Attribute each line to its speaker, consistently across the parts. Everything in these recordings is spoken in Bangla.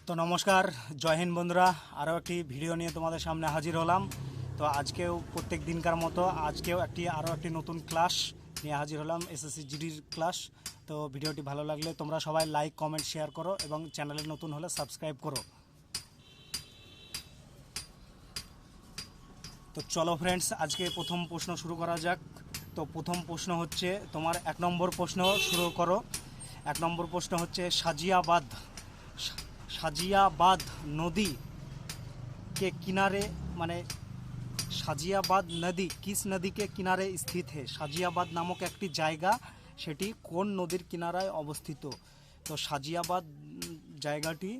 Speaker 1: তো নমস্কার, জয় হিন্দ বন্ধুরা। আরও একটি ভিডিও নিয়ে তোমাদের সামনে হাজির হলাম। তো আজকেও প্রত্যেক দিনকার মতো আজকেও আরও একটি নতুন ক্লাস নিয়ে হাজির হলাম, এসএসসি জিডির ক্লাস। তো ভিডিওটি ভালো লাগলে তোমরা সবাই লাইক কমেন্ট শেয়ার করো এবং চ্যানেলে নতুন হলে সাবস্ক্রাইব করো। তো চলো ফ্রেন্ডস, আজকে প্রথম প্রশ্ন শুরু করা যাক। তো প্রথম প্রশ্ন হচ্ছে তোমার 1 নম্বর প্রশ্ন শুরু করো। 1 নম্বর প্রশ্ন হচ্ছে সাজিয়াবাদ नदी के किनारे মানে সাজিয়াবাদ নদী কিস নদীকে কিনারে স্থিত হে। সাজিয়াবাদ নামক একটি জায়গা, সেটি কোন নদীর কিনারায় অবস্থিত? তো সাজিয়াবাদ জায়গাটি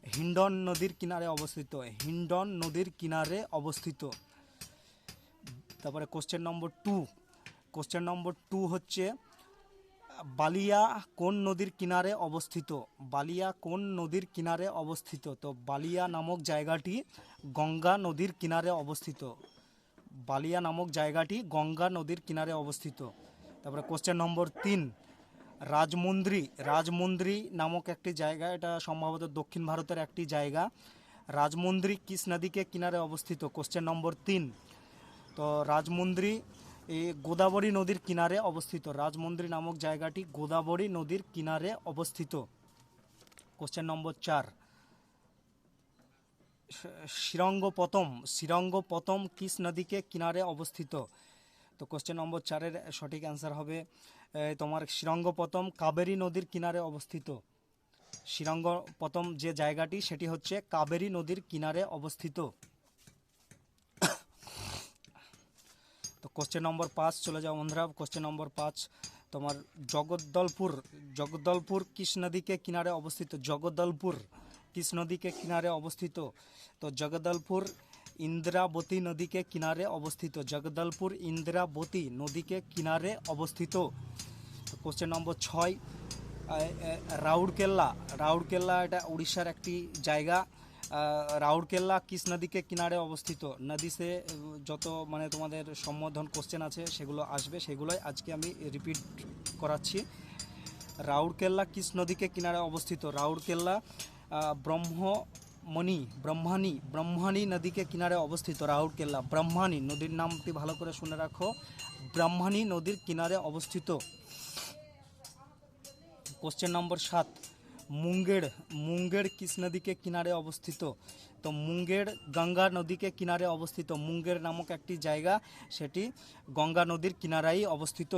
Speaker 1: হিন্ডন নদীর কিনারে অবস্থিত। হিন্ডন নদীর কিনারে অবস্থিত। তারপরে কোশ্চেন নম্বর 2 হচ্ছে বালিয়া কোন নদীর কিনারে অবস্থিত? বালিয়া কোন নদীর কিনারে অবস্থিত? তো বালিয়া নামক জায়গাটি গঙ্গা নদীর কিনারে অবস্থিত। বালিয়া নামক জায়গাটি গঙ্গা নদীর কিনারে অবস্থিত। তারপরে কোশ্চেন নম্বর 3 রাজমুন্দ্রি নামক একটি জায়গা, এটা সম্ভবত দক্ষিণ ভারতের একটি জায়গা। রাজমুন্দ্রি কিস নদীকে কিনারে অবস্থিত? Question number 3। তো রাজমুন্দ্রি এই গোদাবরী নদীর কিনারে অবস্থিত। রাজমুন্দ্রি নামক জায়গাটি গোদাবরী নদীর কিনারে অবস্থিত। কোশ্চেন নম্বর 4 শ্রীরঙ্গপতম কিস নদীকে কিনারে অবস্থিত? তো কোশ্চেন নম্বর 4-এর সঠিক অ্যান্সার হবে তোমার শ্রীরঙ্গপতম কাবেরী নদীর কিনারে অবস্থিত। শ্রীরঙ্গপতম যে জায়গাটি সেটি হচ্ছে কাবেরী নদীর কিনারে অবস্থিত। তো কোশ্চেন নম্বর 5 চলে যাও বন্ধুরা। কোশ্চেন নম্বর 5 তোমার জগদ্দলপুর কিস নদীকে কিনারে অবস্থিত? জগদ্দলপুর কিস নদীকে কিনারে অবস্থিত? তো জগদ্দলপুর ইন্দ্রাবতী নদীকে কিনারে অবস্থিত। জগদ্দলপুর ইন্দ্রাবতী নদীকে কিনারে অবস্থিত। কোশ্চেন নম্বর 6 রাউরকেল্লা এটা উড়িষ্যার একটি জায়গা। রাউরকেল্লা কিস নদীকে কিনারে অবস্থিত? নদী সে যত মানে তোমাদের সম্বোধন কোশ্চেন আছে সেগুলো আসবে, সেগুলোই আজকে আমি রিপিট করাচ্ছি। রাউরকেল্লা কিস নদীকে কিনারে অবস্থিত? রাউরকেল্লা ব্রহ্মাণী নদীকে কিনারে অবস্থিত। রাউরকেল্লা ব্রহ্মাণী নদীর নামটি ভালো করে শুনে রাখো, ব্রহ্মাণী নদীর কিনারে অবস্থিত। কোশ্চেন নম্বর 7 মুঙ্গের কিস নদীকে কিনারে অবস্থিত? তো মুঙ্গের গঙ্গা নদীকে কিনারে অবস্থিত। মুঙ্গের নামক একটি জায়গা, সেটি গঙ্গা নদীর কিনারায় অবস্থিত।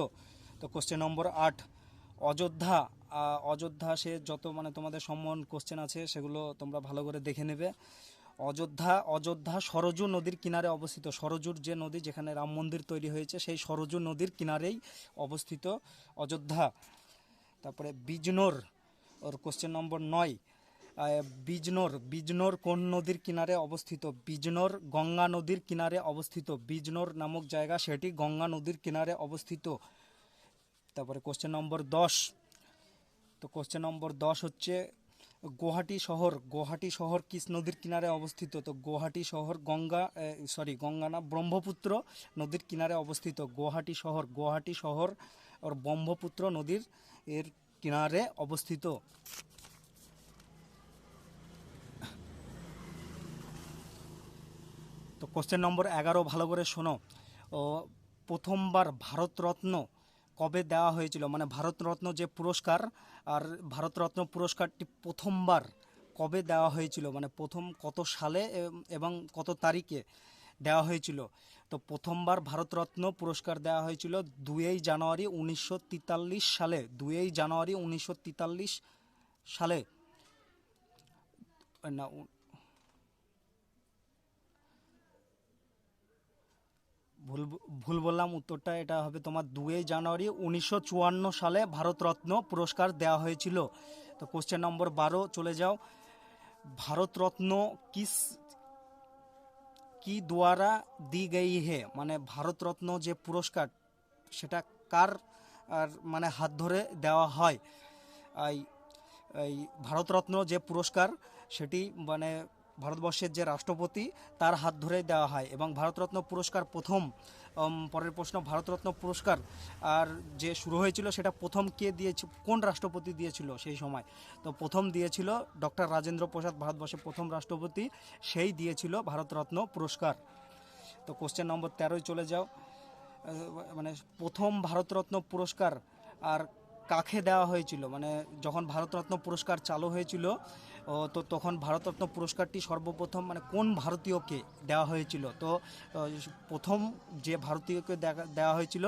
Speaker 1: তো কোশ্চেন নম্বর 8 অযোধ্যা সে যত মানে তোমাদের সম্মান কোশ্চেন আছে সেগুলো তোমরা ভালো করে দেখে নেবে। অযোধ্যা সরজু নদীর কিনারে অবস্থিত। সরজুর যে নদী যেখানে রাম মন্দির তৈরি হয়েছে, সেই সরজু নদীর কিনারেই অবস্থিত অযোধ্যা। তারপরে বিজনোর ওর কোশ্চেন নম্বর 9 বিজনোর কোন নদীর কিনারে অবস্থিত? বিজনোর গঙ্গা নদীর কিনারে অবস্থিত। বিজনোর নামক জায়গা, সেটি গঙ্গা নদীর কিনারে অবস্থিত। তারপরে কোশ্চেন নম্বর 10 তো কোশ্চেন নম্বর 10 হচ্ছে গুয়াহাটি শহর কিস নদীর কিনারে অবস্থিত? তো গুয়াহাটি শহর গঙ্গা না, ব্রহ্মপুত্র নদীর কিনারে অবস্থিত। গুয়াহাটি শহর আর ব্রহ্মপুত্র নদীর এর কিনারে অবস্থিত। তো কোশ্চেন নম্বর 11 ভালো করে শোনো। প্রথমবার ভারতরত্ন কবে দেওয়া হয়েছিল? মানে ভারতরত্ন যে পুরস্কার, আর ভারতরত্ন পুরস্কারটি প্রথমবার কবে দেওয়া হয়েছিল, মানে প্রথম কত সালে এবং কত তারিখে দেওয়া হয়েছিল? তো প্রথমবার ভারতরত্ন পুরস্কার দেওয়া হয়েছিল 2 জানুয়ারি 1943 সালে। 2 জানুয়ারি 1943 সালে না, ভুল বললাম উত্তরটা। এটা হবে তোমার 2 জানুয়ারি 1954 সালে ভারতরত্ন পুরস্কার দেওয়া হয়েছিল। তো কোশ্চেন নম্বর 12 চলে যাও। ভারতরত্ন কি দ্বারা দি গই হে, মানে ভারতরত্ন যে পুরস্কার সেটা কার আর মানে হাত ধরে দেওয়া হয়? এই এই ভারতরত্ন যে পুরস্কার সেটি মানে ভারতবর্ষের যে রাষ্ট্রপতি তার হাত ধরেই দেওয়া হয়। এবং ভারতরত্ন পুরস্কার প্রথম, পরের প্রশ্ন, ভারতরত্ন পুরস্কার আর যে শুরু হয়েছিল সেটা প্রথম কে দিয়েছে, কোন রাষ্ট্রপতি দিয়েছিল সেই সময়? তো প্রথম দিয়েছিল ডক্টর রাজেন্দ্র প্রসাদ, ভারতবর্ষের প্রথম রাষ্ট্রপতি, সেই দিয়েছিল ভারতরত্ন পুরস্কার। তো কোশ্চেন নম্বর 13 চলে যাও। মানে প্রথম ভারতরত্ন পুরস্কার আর কাকে দেওয়া হয়েছিল, মানে যখন ভারতরত্ন পুরস্কার চালু হয়েছিল তো তখন ভারতরত্ন পুরস্কারটি সর্বপ্রথম মানে কোন ভারতীয়কে দেওয়া হয়েছিল? তো প্রথম যে ভারতীয়কে দেওয়া হয়েছিল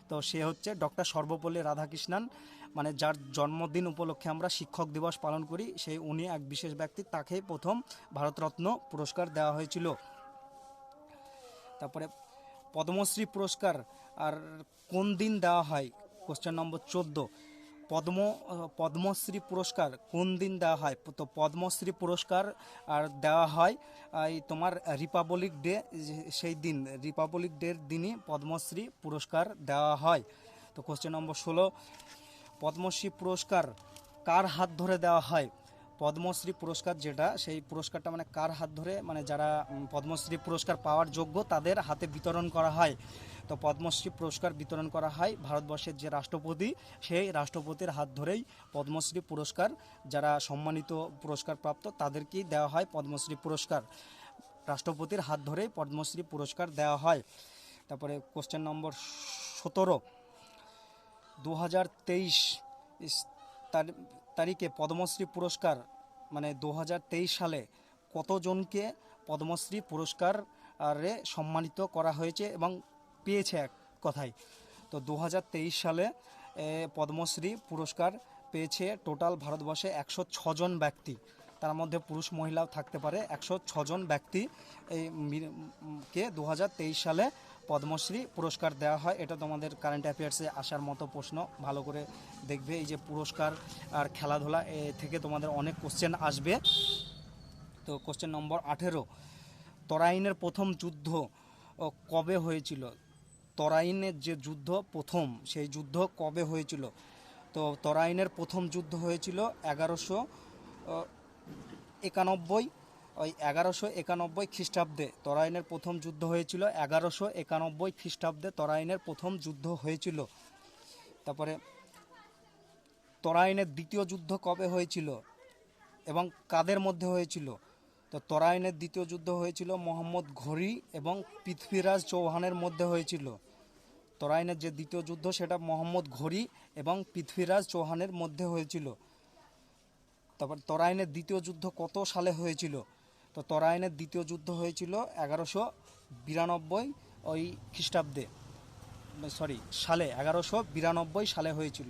Speaker 1: তো সে হচ্ছে ডক্টর সর্বপল্লী রাধাকৃষ্ণন, মানে যার জন্মদিন উপলক্ষে আমরা শিক্ষক দিবস পালন করি, সেই উনি এক বিশেষ ব্যক্তি, তাকেই প্রথম ভারতরত্ন পুরস্কার দেওয়া হয়েছিল। তারপরে পদ্মশ্রী পুরস্কার আর কোন দিন দেওয়া হয়? কোশ্চেন নম্বর 14, পদ্মশ্রী পুরস্কার কোন দিন দেওয়া হয়? তো পদ্মশ্রী পুরস্কার আর দেওয়া হয় এই তোমার রিপাবলিক ডে, সেই দিন রিপাবলিক ডের দিনই পদ্মশ্রী পুরস্কার দেওয়া হয়। তো কোশ্চেন নম্বর 16, পদ্মশ্রী পুরস্কার কার হাত ধরে দেওয়া হয়? পদ্মশ্রী পুরস্কার যেটা, সেই পুরস্কারটা মানে কার হাত ধরে, মানে যারা পদ্মশ্রী পুরস্কার পাওয়ার যোগ্য তাদের হাতে বিতরণ করা হয়। তো পদ্মশ্রী পুরস্কার বিতরণ করা হয় ভারতবর্ষের যে রাষ্ট্রপতি, সেই রাষ্ট্রপতির হাত ধরেই পদ্মশ্রী পুরস্কার, যারা সম্মানিত পুরস্কার প্রাপ্ত তাদেরকেই দেওয়া হয় পদ্মশ্রী পুরস্কার, রাষ্ট্রপতির হাত ধরেই পদ্মশ্রী পুরস্কার দেওয়া হয়। তারপরে কোশ্চেন নম্বর 17, 2023 তারিখে পদ্মশ্রী পুরস্কার, মানে 2023 সালে কতজনকে পদ্মশ্রী পুরস্কারে সম্মানিত করা হয়েছে এবং পেয়েছে এক কথায়? তো 2023 সালে পদ্মশ্রী পুরস্কার পেয়েছে টোটাল ভারতবর্ষে 106 জন ব্যক্তি, তার মধ্যে পুরুষ মহিলাও থাকতে পারে। 106 জন ব্যক্তি কে 2023 সালে পদ্মশ্রী পুরস্কার দেওয়া হয়। এটা তোমাদের কারেন্ট অ্যাফেয়ার্সে আসার মতো প্রশ্ন, ভালো করে দেখবে। এই যে পুরস্কার আর খেলাধুলা থেকে তোমাদের অনেক কোশ্চেন আসবে। তো কোশ্চেন নম্বর 18, তরাইনের প্রথম যুদ্ধ কবে হয়েছিল? তরাইনের যে যুদ্ধ প্রথম, সেই যুদ্ধ কবে হয়েছিল? তো তরাইনের প্রথম যুদ্ধ হয়েছিল 1191, ওই 1191 খ্রিস্টাব্দে তরাইনের প্রথম যুদ্ধ হয়েছিল। 1191 খ্রিস্টাব্দে তরাইনের প্রথম যুদ্ধ হয়েছিল। তারপরে তরাইনের দ্বিতীয় যুদ্ধ কবে হয়েছিল এবং কাদের মধ্যে হয়েছিল? তো তরাইনের দ্বিতীয় যুদ্ধ হয়েছিল মোহাম্মদ ঘুরি এবং পৃথ্বীরাজ চৌহানের মধ্যে হয়েছিল। তরাইনের যে দ্বিতীয় যুদ্ধ সেটা মোহাম্মদ ঘুরি এবং পৃথ্বীরাজ চৌহানের মধ্যে হয়েছিল। তারপর তরাইনের দ্বিতীয় যুদ্ধ কত সালে হয়েছিল? তো তরাইনের দ্বিতীয় যুদ্ধ হয়েছিল 1192 ওই খ্রিস্টাব্দে, সালে 1192 সালে হয়েছিল।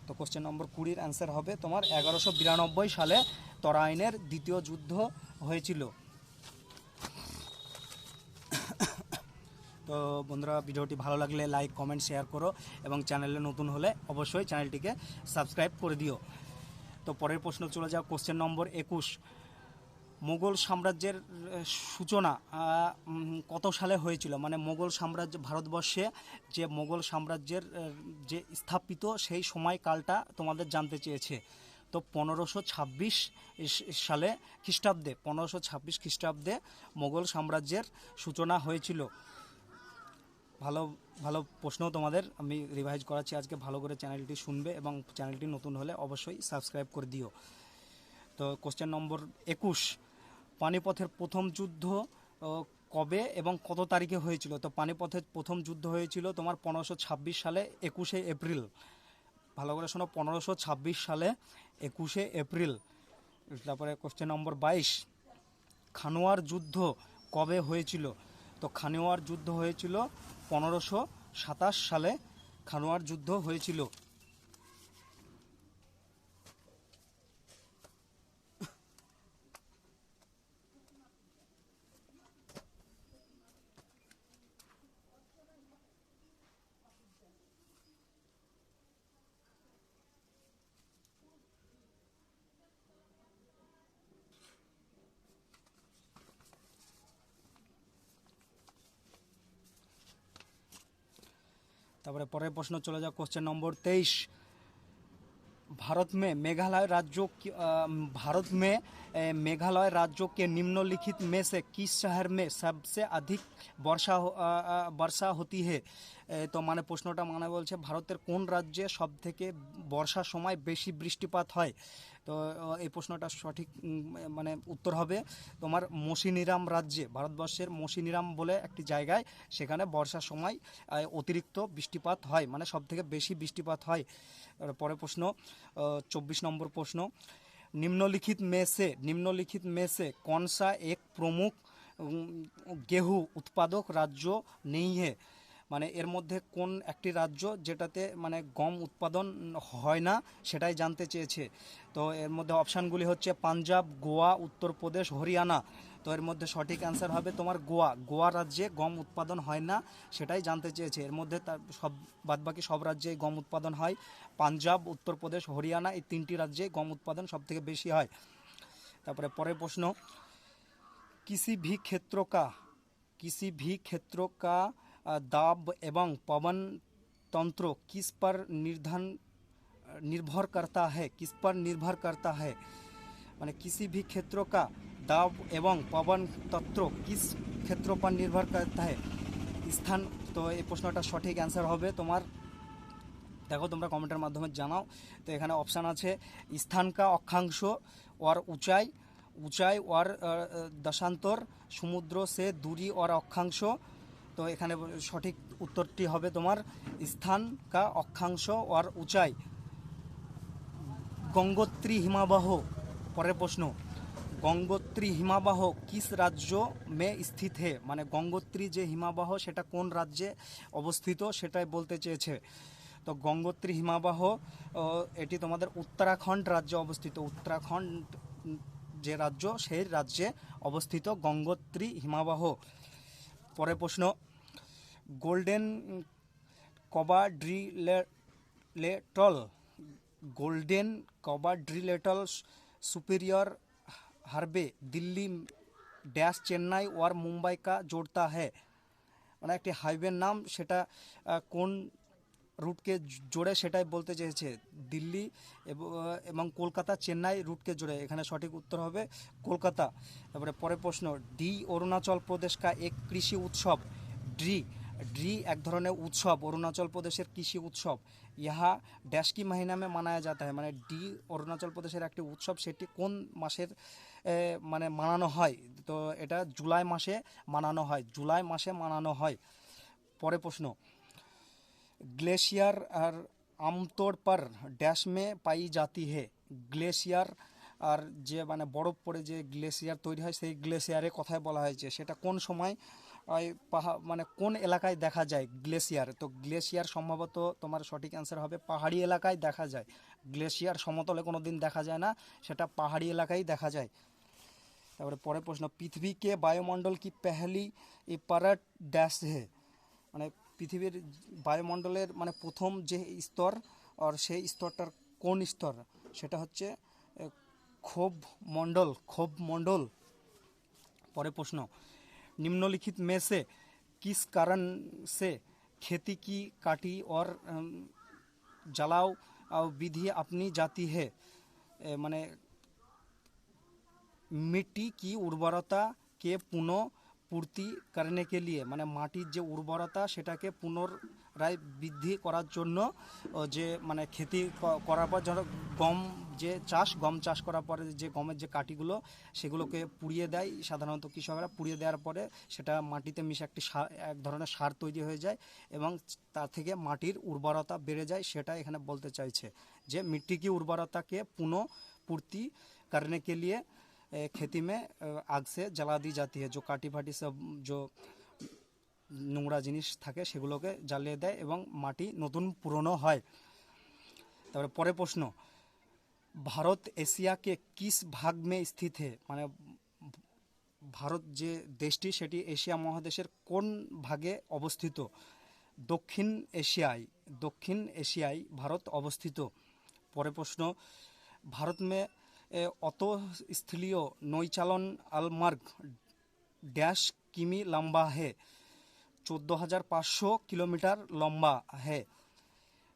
Speaker 1: তো কোশ্চেন নম্বর 20 অ্যান্সার হবে তোমার 1192 সালে তরাইনের দ্বিতীয় যুদ্ধ হয়েছিল। তো বন্ধুরা, ভিডিওটি ভালো লাগলে লাইক, কমেন্ট, শেয়ার করো এবং চ্যানেলে নতুন হলে অবশ্যই চ্যানেলটিকে সাবস্ক্রাইব করে দিও। তো পরের প্রশ্ন চলে যাও। কোশ্চেন নম্বর 21, মোগল সাম্রাজ্যের সূচনা কত সালে হয়েছিল? মানে মোগল সাম্রাজ্য, ভারতবর্ষে যে মোগল সাম্রাজ্যের যে স্থাপিত সেই সময়কালটা তোমাদের জানতে চেয়েছে। তো 1526 সালে খ্রিস্টাব্দে, 1526 খ্রিস্টাব্দে মোগল সাম্রাজ্যের সূচনা হয়েছিল। ভালো ভালো প্রশ্ন তোমাদের আমি রিভাইজ করাচ্ছি আজকে, ভালো করে চ্যানেলটি শুনবে এবং চ্যানেলটি নতুন হলে অবশ্যই সাবস্ক্রাইব করে দিও। তো কোশ্চেন নম্বর 21, পানিপথের প্রথম যুদ্ধ কবে এবং কত তারিখে হয়েছিল? তো পানিপথের প্রথম যুদ্ধ হয়েছিল তোমার 1526 সালে 21শে এপ্রিল। ভালো করে শোনো, 1526 সালে 21শে এপ্রিল। তারপরে কোশ্চেন নম্বর 22, খানোয়ার যুদ্ধ কবে হয়েছিল? তো খানোয়ার যুদ্ধ হয়েছিল 1527 সালে খানোয়ার যুদ্ধ হয়েছিল। তারপরে পরের প্রশ্ন চলে যাও। কোশ্চেন নম্বর 23, भारत में मेघालय राज्यों भारत में मेघालय राज्यों के निम्नलिखित में से किस शहर में सबसे अधिक वर्षा होती है। তো মানে প্রশ্নটা মানে বলছে ভারতের কোন রাজ্যে সবথেকে বর্ষার সময় বেশি বৃষ্টিপাত হয়। তো এই প্রশ্নটা সঠিক মানে উত্তর হবে তোমার মৌসিনরাম রাজ্যে, ভারতবর্ষের মৌসিনরাম বলে একটি জায়গায়, সেখানে বর্ষার সময় অতিরিক্ত বৃষ্টিপাত হয়, মানে সবথেকে বেশি বৃষ্টিপাত হয়। পরের প্রশ্ন 24 নম্বর প্রশ্ন, निम्नलिखित में से कौन सा एक प्रमुख गेहूं उत्पादक राज्य नहीं है। মানে এর মধ্যে কোন একটি রাজ্য যেটাতে মানে গম উৎপাদন হয় না সেটাই জানতে চেয়েছে। তো এর মধ্যে অপশানগুলি হচ্ছে পাঞ্জাব, গোয়া, উত্তরপ্রদেশ, হরিয়ানা। তো এর মধ্যে সঠিক অ্যান্সার হবে তোমার গোয়া রাজ্যে গম উৎপাদন হয় না সেটাই জানতে চেয়েছে। এর মধ্যে তার সব বাদবাকি সব রাজ্যেই গম উৎপাদন হয়। পাঞ্জাব, উত্তরপ্রদেশ, হরিয়ানা এই তিনটি রাজ্যে গম উৎপাদন সবথেকে বেশি হয়। তারপরে পরের প্রশ্ন, किसी भी क्षेत्रों का दाब एवं पवन तंत्र किस पर निर्भर करता है। माने किसी भी क्षेत्रों का दाब एवं पवन तंत्र किस क्षेत्रों पर निर्भर करता है। स्थान। तो এই প্রশ্নটা সঠিক অ্যান্সার হবে তোমার, দেখো তোমরা কমেন্টের মাধ্যমে জানাও। তো এখানে অপশান আছে স্থান কা অক্ষাংশ और ऊंचाई और दशांतर, সমুদ্র সে दूरी और অক্ষাংশ। তো এখানে সঠিক উত্তরটি হবে তোমার স্থান কা অক্ষাংশ और ऊंचाई। गंगोत्री हिमবাহ। পরের প্রশ্ন, গঙ্গোত্রী হিমবাহ কিস রাজ্য মে স্থিত হে। মানে গঙ্গোত্রী যে হিমবাহ সেটা কোন রাজ্যে অবস্থিত সেটাই বলতে চেয়েছে। তো গঙ্গোত্রী হিমবাহ এটি তোমাদের উত্তরাখণ্ড রাজ্যে অবস্থিত। উত্তরাখণ্ড যে রাজ্য সেই রাজ্যে অবস্থিত গঙ্গোত্রী হিমবাহ। পরের প্রশ্ন, golden quadrilateral superior highway Delhi dash Chennai और मुंबई का जोड़ता है। মানে একটি হাইওয়ের নাম, সেটা কোন রুটকে জোড়ে সেটাই বলতে চেয়েছে। দিল্লি এবং কলকাতা, চেন্নাই রুটকে জোড়ে। এখানে সঠিক উত্তর হবে কলকাতা। তারপরে পরের প্রশ্ন, অরুণাচল প্রদেশ কা এক কৃষি উৎসব। ड्री एक ধরনের উৎসব, অরুণাচল প্রদেশের কৃষি উৎসব। ইহা ড্যাশ কি মহিনা মে মানায়া যাতা হয়। মানে অরুণাচল প্রদেশের একটি উৎসব, সেটি কোন মাসের মানে মানানো হয়। তো এটা জুলাই মাসে মানানো হয়। পরের প্রশ্ন, ग्लेशियर और आमतौर पर डैश में पाई जाती है। গ্লেশিয়ার আর যে মানে বরফ পড়ে যে গ্লেশিয়ার তৈরি হয় সেই গ্লেশিয়ারের কথাই বলা হয়েছে। সেটা কোন সময় মানে কোন এলাকায় দেখা যায় গ্লেশিয়ার। তো গ্লেশিয়ার সম্ভবত তোমার সঠিক অ্যান্সার হবে পাহাড়ি এলাকায় দেখা যায়। গ্লেশিয়ার সমতলে কোনো দিন দেখা যায় না, সেটা পাহাড়ি এলাকায় দেখা যায়। তারপরে পরের প্রশ্ন, পৃথিবী কে বায়ুমণ্ডল কি পেহলি परत डैश है। মানে পৃথিবীর বায়ুমণ্ডলের মানে প্রথম যে স্তর আর সেই স্তরটার কোন স্তর, সেটা হচ্ছে ক্ষোভ মণ্ডল। পরের প্রশ্ন, निम्नलिखित में से किस कारण से खेती की काटी और जलाओ विधि अपनी जाती है। মানে मिट्टी की उर्वरता के পুনঃপূর্তি करने के लिए, মানে মাটির যে উর্বরতা সেটাকে পুনরায় বৃদ্ধি করার জন্য যে মানে খেতি করার পর ধরো গম চাষ করার পরে যে গমের যে কাঠিগুলো সেগুলোকে পুড়িয়ে দেয়, সাধারণত কৃষকরা পুড়িয়ে দেওয়ার পরে সেটা মাটিতে মিশে এক ধরনের সার তৈরি হয়ে যায় এবং তার থেকে মাটির উর্বরতা বেড়ে যায়। সেটা এখানে বলতে চাইছে যে मिट्टी की उर्वरता के पुनःपूर्ति करने के लिए खेती में आग से जला दी जाती है। जो काटी फाटी सब जो নোংরা জিনিস থাকে সেগুলোকে জ্বালিয়ে দেয় এবং মাটি নতুন পুরনো হয়। তারপরে পরের প্রশ্ন, ভারত এশিয়া কে কিস ভাগ মে স্থিত হে। মানে ভারত যে দেশটি সেটি এশিয়া মহাদেশের কোন ভাগে অবস্থিত। দক্ষিণ এশিয়ায় ভারত অবস্থিত। পরের প্রশ্ন, ভারত মে অত স্থলীয় নৌচাलन अलमार्ग डैश किमी लंबा है। 14,500 किलोमीटर लंबा है।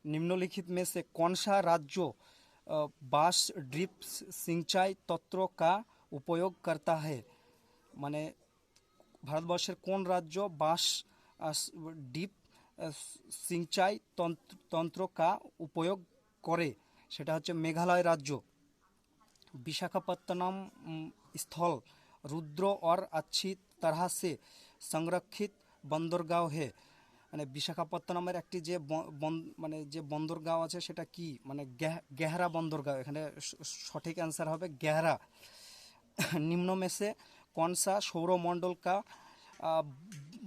Speaker 1: निम्नलिखित में से कौन सा राज्य बांस ड्रिप सिंचाई तंत्र का उपयोग करता है মানে ভারতবর্ষের কোন রাজ্য বাঁশ ডিপ সিঞ্চাই তন্ত্র কা উপयोग করে সেটা হচ্ছে মেঘালয় রাজ্য। विशाखापत्तनम स्थल रुद्र और अच्छी तरह से संरक्षित बंदरगांव है মানে বিশাখাপত্তনমের একটি যে মানে যে বন্দরগাঁও আছে সেটা কি মানে গেহরা বন্দরগাঁও, এখানে সঠিক অ্যান্সার হবে গেহরা। निम्न में से कौन सा सौरमंडल का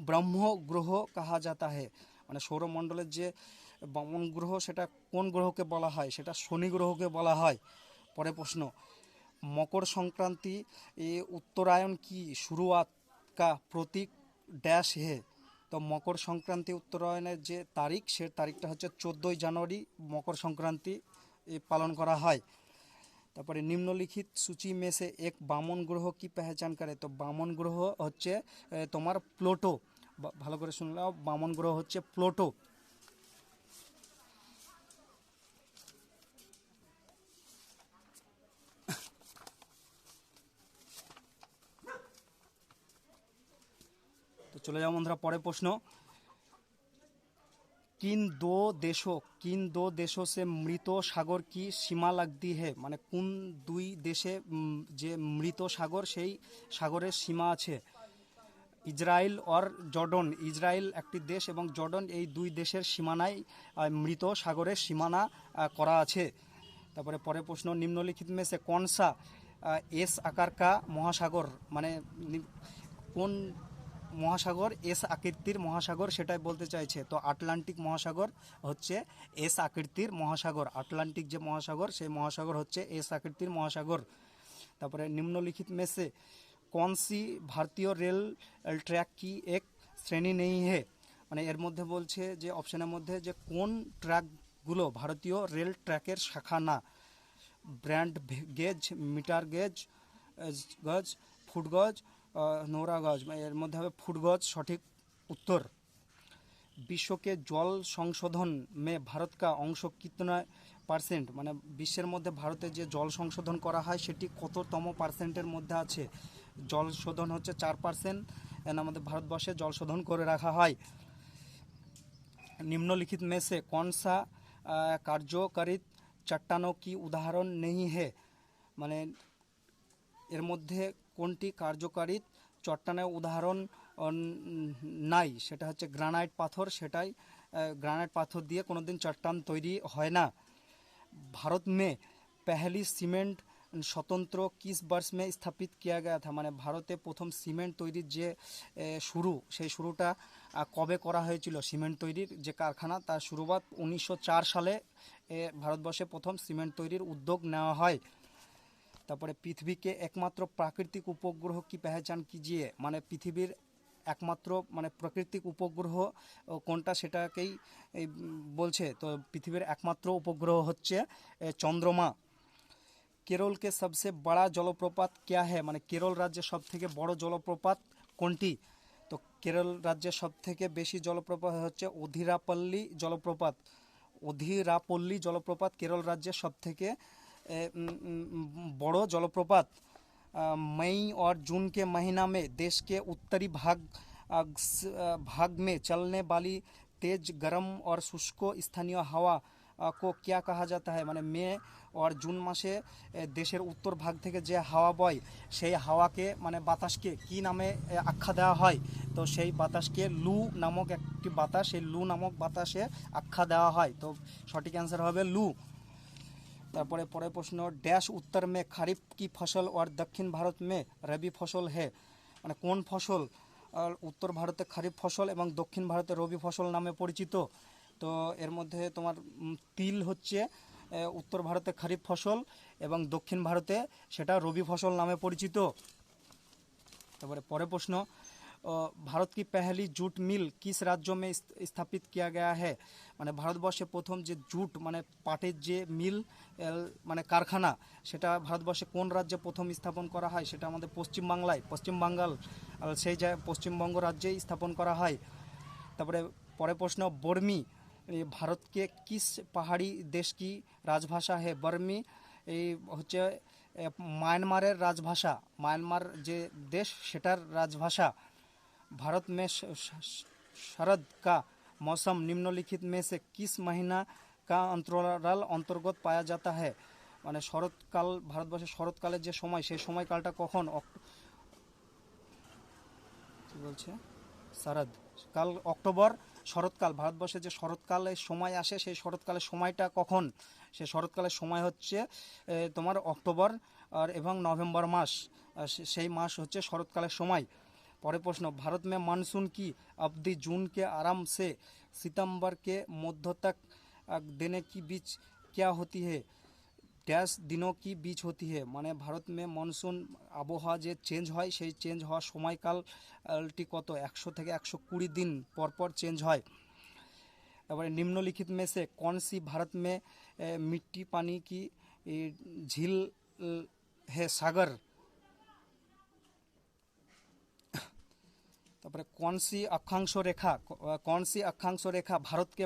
Speaker 1: ব্রহ্ম গ্রহ कहा जाता है মানে সৌরমণ্ডলের যে বামন গ্রহ সেটা কোন গ্রহকে বলা হয়, সেটা শনি গ্রহকে বলা হয়। পরে প্রশ্ন, मकर संक्रांति उत्तरायण की शुरुआत का प्रतीक डैश है तो मकर संक्रांति उत्तरायणের যে তারিখ সে তারিখটা হচ্ছে 14 জানুয়ারি मकर संक्रांति पालन करा হয়। তারপরে নিম্নলিখিত सूची में से एक বামন গ্রহ की पहचान करे तो বামন গ্রহ হচ্ছে তোমার প্লুটো। ভালো করে শুনলাম, বামন গ্রহ হচ্ছে প্লুটো। तो चले जाओ बंधुरा परे प्रश्न, किन दो देशों से मृत सागर की सीमा लगती है माने कुन दुई देशे जे मृत सागर सेई सागरेर सीमा आछे। इजराइल और जर्डन, इजराइल एकटी देश एवं जर्डन এই দুই দেশের সীমানায় মৃত সাগরের সীমানা করা আছে। তারপরে পরে প্রশ্ন, নিম্নলিখিত में से कौन सा एस आकार का महासागर মানে কোন মহাসাগর এস আকৃতির মহাসাগর সেটাই বলতে চাইছে। তো আটলান্টিক মহাসাগর হচ্ছে এস আকৃতির মহাসাগর, আটলান্টিক যে মহাসাগর সেই মহাসাগর হচ্ছে এস আকৃতির মহাসাগর। তারপরে নিম্নলিখিত में से कौन सी भारतीय रेल ट्रैक की एक শ্রেণী নেই হে মানে এর মধ্যে বলছে যে অপশনের মধ্যে যে কোন ট্র্যাকগুলো ভারতীয় রেল ট্র্যাকের শাখা না। ব্র্যান্ড গেজ, মিটার গেজ, গজ, ফুট গজ, नौरा गज, एर मध्य फुट गज सठिक उत्तर। विश्व के जल संशोधन में भारत का अंश कितना परसेंट माने विश्वेर मध्य भारतेर जे जल संशोधन करा हय सेटी कततम पार्सेंटेर मध्य आछे। जल शोधन होच्छे 4%, एर आमादेर भारतवर्षे जल शोधन करे राखा हय। निम्नलिखित में से कौन सा कार्यकारित चट्टानों की उदाहरण नहीं है माने एर मध्य কোনটি কার্যকারিত চট্টানের উদাহরণ নাই, সেটা হচ্ছে গ্রানাইট পাথর, সেটাই গ্রানাইট পাথর দিয়ে কোনোদিন চট্টান তৈরি হয় না। ভারত में पहली सीमेंट स्वतंत्र किस वर्ष में स्थापित किया गया था মানে ভারতে প্রথম সিমেন্ট তৈরির যে শুরু সেই শুরুটা কবে করা হয়েছিল, সিমেন্ট তৈরির যে কারখানা তার শুরুয়াত 1904 সালে ভারতবর্ষে প্রথম সিমেন্ট তৈরির উদ্যোগ নেওয়া হয়। তারপরে পৃথিবী के एकमात्र प्राकृतिक उपग्रह की पहचान कीजिए মানে পৃথিবীর একমাত্র মানে প্রাকৃতিক উপগ্রহ কোনটা সেটাকেই বলছে। তো পৃথিবীর একমাত্র উপগ্রহ হচ্ছে চন্দ্রমা। केरल के सबसे बड़ा जलप्रपात क्या है মানে केरल राज्य सबथेके बड़ जलप्रपात कोनटी। तो केरल राज्य सबथेके बेशी जलप्रपात হচ্ছে অধিরাপল্লী জলপ্রপাত। অধিরাপল্লী জলপ্রপাত केरल राज्य सबथेके बड़ो जलप्रपात। मई और जून के महीना में देश के उत्तरी भाग में चलने वाली तेज गर्म और शुष्क स्थानीय हवा को क्या कहा जाता है মানে মে और जून मासे देशेर उत्तर भाग থেকে যে হাওয়া বয় সেই হাওয়াকে মানে বাতাসকে কি নামে আখ্যা দেওয়া হয়। তো সেই বাতাসকে লু নামক একটি বাতাস, সেই লু নামক বাতাসে আখ্যা দেওয়া হয়। তো সঠিক অ্যান্সার হবে লু। তারপরে পরের প্রশ্ন, ড্যাশ उत्तर में खरीफ की फसल और दक्षिण भारत में रबी फसल है মানে কোন ফসল উত্তর ভারতে খরিফ ফসল এবং দক্ষিণ ভারতে রবি ফসল নামে পরিচিত। তো এর মধ্যে তোমার তিল হচ্ছে उत्तर भारते खरीफ फसल এবং দক্ষিণ ভারতে সেটা রবি ফসল নামে পরিচিত। তারপরে পরের প্রশ্ন, भारत की पहली जूट मिल किस राज्य में स्थापित किया गया है মানে ভারতবর্ষে প্রথম যে জুট মানে পাটের যে মিল মানে কারখানা সেটা ভারতবর্ষে কোন রাজ্যে প্রথম স্থাপন করা হয়, সেটা আমাদের পশ্চিমবাংলায়, পশ্চিমবাঙ্গাল সেই পশ্চিমবঙ্গ রাজ্যেই স্থাপন করা হয়। তারপরে পরের প্রশ্ন, বর্মি ये भारत के किस पहाड़ी देश की राजभाषा है? बर्मी এই হচ্ছে म्यांमारेर राजभाषा, म्यांमार जे देश सेटार राजभाषा। भारत में शरद का मौसम निम्नलिखित में से किस महीना का अंतराल अंतर्गत पाया जाता है? মানে শরৎকাল, ভারতবর্ষে শরৎকালের যে সময় সেই সময়কালটা কখন? কি বলছে? শরদ কাল, অক্টোবর। শরৎকাল, ভারতবর্ষে যে শরৎকালের সময় আসে সেই শরৎকালের সময়টা কখন? সেই শরৎকালের সময় হচ্ছে তোমার অক্টোবর আর এবং নভেম্বর মাস, সেই মাস হচ্ছে শরৎকালের সময়। পরের প্রশ্ন, भारत में मानसून की अवधि जून के आरंभ से सितंबर के मध्य तक देने की बीच क्या होती है? ড্যাশ দিনও কি বীজ হতি হে? মানে ভারত মে মনসুন আবহাওয়া যে চেঞ্জ হয় সেই চেঞ্জ হওয়ার সময়কালটি কত? 100 থেকে 120 দিন পর পর চেঞ্জ হয়। তারপরে নিম্নলিখিত में से कौन सी भारत में मिट्टी पानी की झील है? सागर। তারপরে कौन सी अक्षांश रेखा भारत के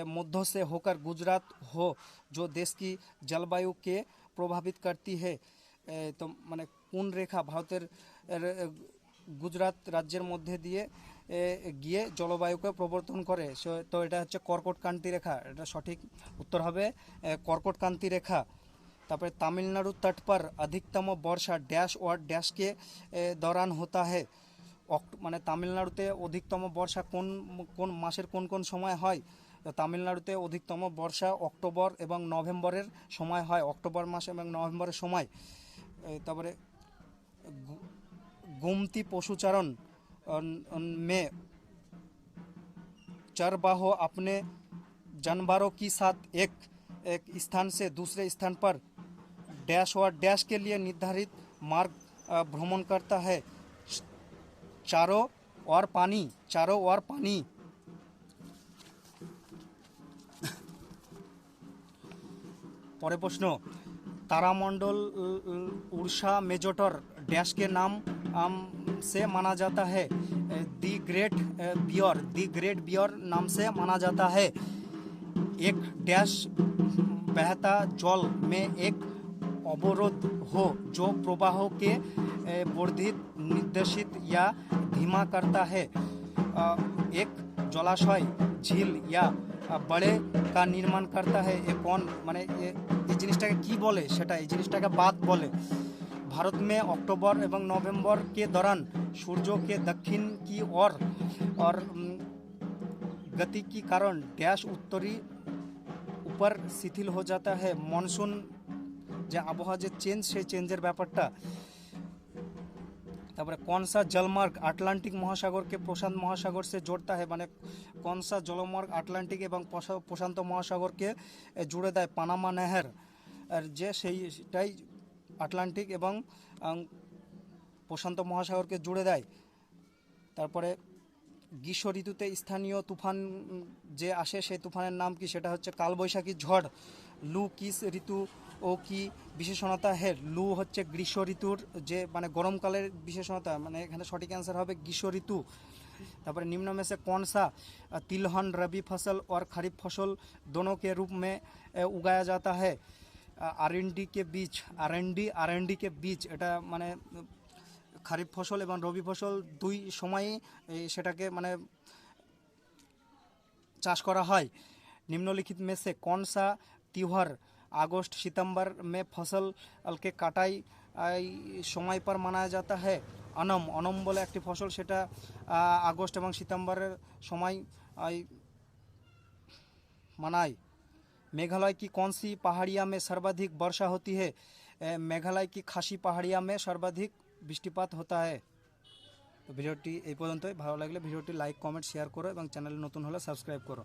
Speaker 1: मध्य से होकर गुजरात हो जो देश की जलवायु के प्रभावित करती है? तो মানে কোন রেখা ভারতের গুজরাট রাজ্যের মধ্যে দিয়ে গিয়ে জলবায়ুকে প্রবর্তন করে? তো এটা হচ্ছে কর্কটক্রান্তি রেখা। এটা সঠিক উত্তর হবে কর্কটক্রান্তি রেখা। তারপরে তামিলনাড়ু तट पर अधिकतम वर्षा डैश और डैश के दौरान होता है? মানে তামিলনাড়ুতে অধিকতম বর্ষা কোন কোন মাসের কোন কোন সময় হয়? তামিলনাড়ুতে অধিকতম বর্ষা অক্টোবর এবং নভেম্বরের সময় হয়, অক্টোবর মাস এবং নভেম্বরের সময়। তারপরে গোমতী পশুচারণ में चरवाहो अपने जानवरों के साथ एक स्थान से दूसरे स्थान पर डैश और डैश के लिए निर्धारित मार्ग भ्रमण करता है? चारों और पानी। পরে প্রশ্ন, तारामंडल उर्सा मेजोटर डैश के नाम से माना जाता है? दी ग्रेट बियर नाम से माना जाता है। एक डैश बहता जल में एक अवरोध हो जो प्रवाह के वर्धित निर्देशित या धीमा करता है? एक जलाशय झील या बड़े का निर्माण करता है? ये कौन মানে এই জিনিসটাকে কি বলে? সেটা এই জিনিসটাকে বাদ বলে। भारत में अक्टूबर एवं नवंबर के दौरान सूर्य के दक्षिण की ओर और गति के कारण डैश उत्तरी ऊपर शिथिल हो जाता है? মনসুন যে আবহাওয়া যে চেঞ্জ সেই চেঞ্জের ব্যাপারটা। তারপরে कौन सा जलमार्ग अटलांटिक महासागर के प्रशांत महासागर से जोड़ता है? মানে कौन सा जलमार्ग अटलांटिक এবং প্রশান্ত মহাসাগরকে জুড়ে দেয়? পানামা নেহের আর যে সেইটাই আটলান্টিক এবং প্রশান্ত মহাসাগরকে জুড়ে দেয়। তারপরে গ্রীষ্ম ঋতুতে স্থানীয় তুফান যে আসে সেই তুফানের নাম কি? সেটা হচ্ছে কালবৈশাখী ঝড়। লু কিস ঋতু ও কি বিশেষণতা হে? লু হচ্ছে গ্রীষ্ম ঋতুর যে মানে গরমকালের বিশেষণতা, মানে এখানে সঠিক অ্যান্সার হবে গ্রীষ্ম ঋতু। তারপরে নিম্ন में से कौन सा तिलहन रबी फसल और खरीफ फसल दोनों के रूप में उगाया जाता है? आरएनडी के बीज, आरएनडी के बीज এটা মানে খারিফ ফসল এবং রবি ফসল দুই সময়ই সেটাকে মানে চাষ করা হয়। निम्नलिखित में से कौन सा त्योहार अगस्त सितंबर में फसल के काटाई समय पर मनाया जाता है? অনম বলে একটি ফসল, সেটা আগস্ট এবং সিতম্বরের সময় মানায়। मेघालय की कौन सी पहाड़ियाँ में सर्वाधिक वर्षा होती है? मेघालय की खासी पहाड़ियाँ में सर्वाधिक বৃষ্টিপাত होता है। তো ভিডিওটি এই পর্যন্তই। ভালো লাগলে ভিডিওটি লাইক কমেন্ট শেয়ার করো এবং চ্যানেলে নতুন হলে সাবস্ক্রাইব করো।